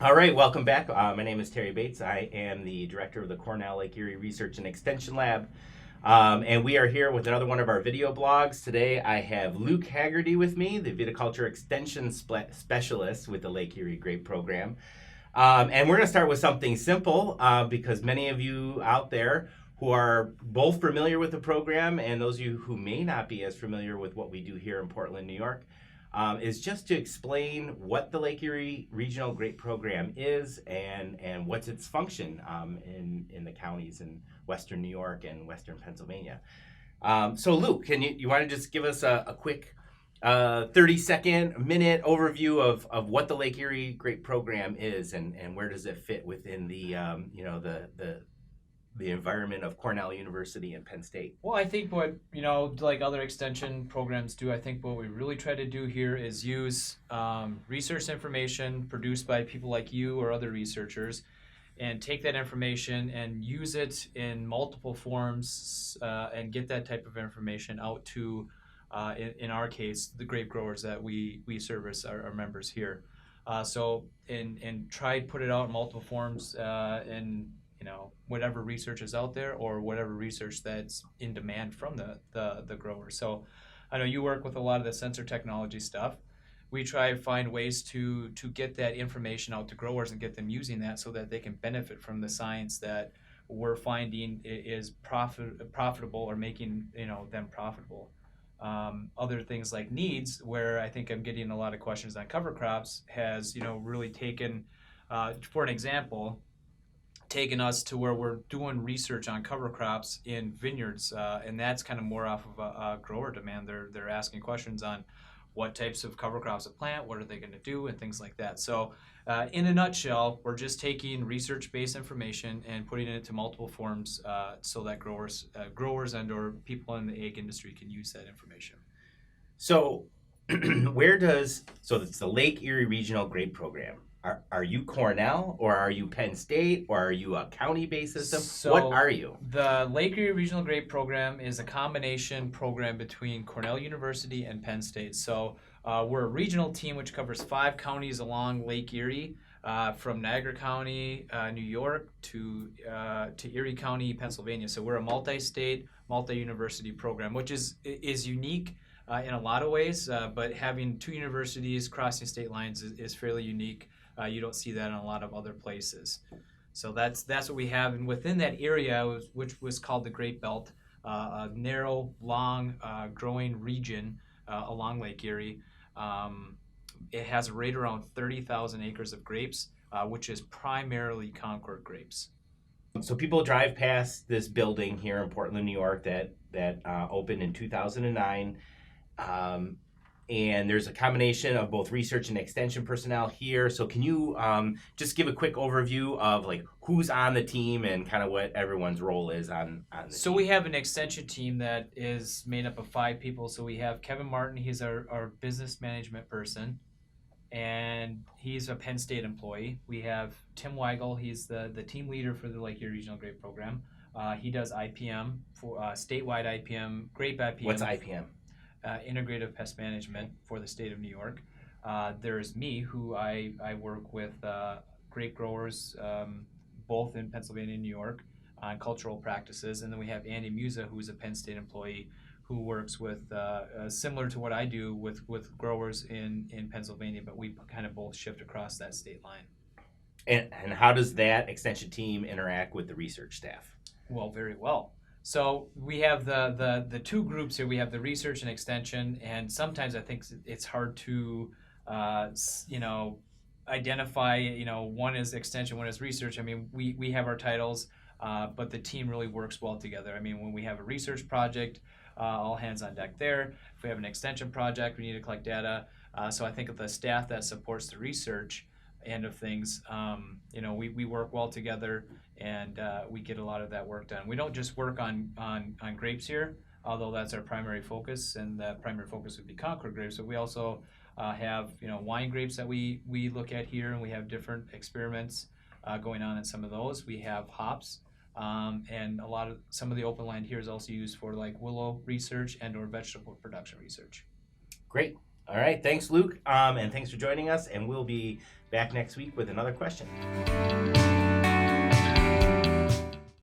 All right, welcome back. My name is Terry Bates. I am the director of the Cornell Lake Erie Research and Extension Lab. And we are here with another one of our video blogs. Today I have Luke Haggerty with me, the viticulture extension specialist with the Lake Erie Grape program. And we're going to start with something simple because many of you out there who are both familiar with the program and those of you who may not be as familiar with what we do here in Portland, New York, is just to explain what the Lake Erie Regional Grape Program is and what's its function in the counties in Western New York and Western Pennsylvania. So Luke, can you want to just give us a quick 30-second minute overview of what the Lake Erie Grape Program is and where does it fit within the the environment of Cornell University and Penn State? Well, I think what, like other extension programs do, I think what we really try to do here is use research information produced by people like you or other researchers and take that information and use it in multiple forms and get that type of information out to, in our case, the grape growers that we service, our members here. And try to put it out in multiple forms and whatever research is out there or whatever research that's in demand from the growers. So I know you work with a lot of the sensor technology stuff. We try to find ways to get that information out to growers and get them using that so that they can benefit from the science that we're finding is profitable or making them profitable. Other things like needs, where I think I'm getting a lot of questions on cover crops, has really taken, for an example, taken us to where we're doing research on cover crops in vineyards, and that's kind of more off of a grower demand. They're asking questions on what types of cover crops to plant, what are they going to do, and things like that. So in a nutshell, we're just taking research-based information and putting it into multiple forms so that growers and or people in the ag industry can use that information. So so it's the Lake Erie Regional Grape Program. Are you Cornell or are you Penn State or are you a county-based system? So what are you? The Lake Erie Regional Grape Program is a combination program between Cornell University and Penn State. So we're a regional team which covers 5 counties along Lake Erie, from Niagara County, New York, to Erie County, Pennsylvania. So we're a multi-state, multi-university program, which is unique in a lot of ways, but having 2 universities crossing state lines is fairly unique. You don't see that in a lot of other places. So that's what we have. And within that area, which was called the Grape Belt, a narrow, long, growing region along Lake Erie, it has right around 30,000 acres of grapes, which is primarily Concord grapes. So people drive past this building here in Portland, New York that opened in 2009. And there's a combination of both research and extension personnel here. So can you just give a quick overview of like who's on the team and kind of what everyone's role is on the team? So we have an extension team that is made up of 5 people. So we have Kevin Martin, he's our business management person, and he's a Penn State employee. We have Tim Weigel, he's the team leader for the Lake Erie Regional Grape Program. He does IPM, for statewide IPM, Grape IPM. What's IPM? Integrative Pest Management for the state of New York. There's me, who I work with grape growers both in Pennsylvania and New York on cultural practices. And then we have Andy Musa, who's a Penn State employee who works with, similar to what I do with growers in Pennsylvania, but we kind of both shift across that state line. And how does that extension team interact with the research staff? Well, very well. So we have the 2 groups here. We have the research and extension, and sometimes I think it's hard to, identify, one is extension, one is research. I mean, we have our titles, but the team really works well together. I mean, when we have a research project, all hands on deck there. If we have an extension project, we need to collect data. So I think of the staff that supports the research end of things, we work well together, and we get a lot of that work done. We don't just work on grapes here, although that's our primary focus, and that primary focus would be Concord grapes, but we also have wine grapes that we look at here, and we have different experiments going on in some of those. We have hops, and some of the open land here is also used for like willow research and or vegetable production research. Great. All right, thanks, Luke, and thanks for joining us. And we'll be back next week with another question.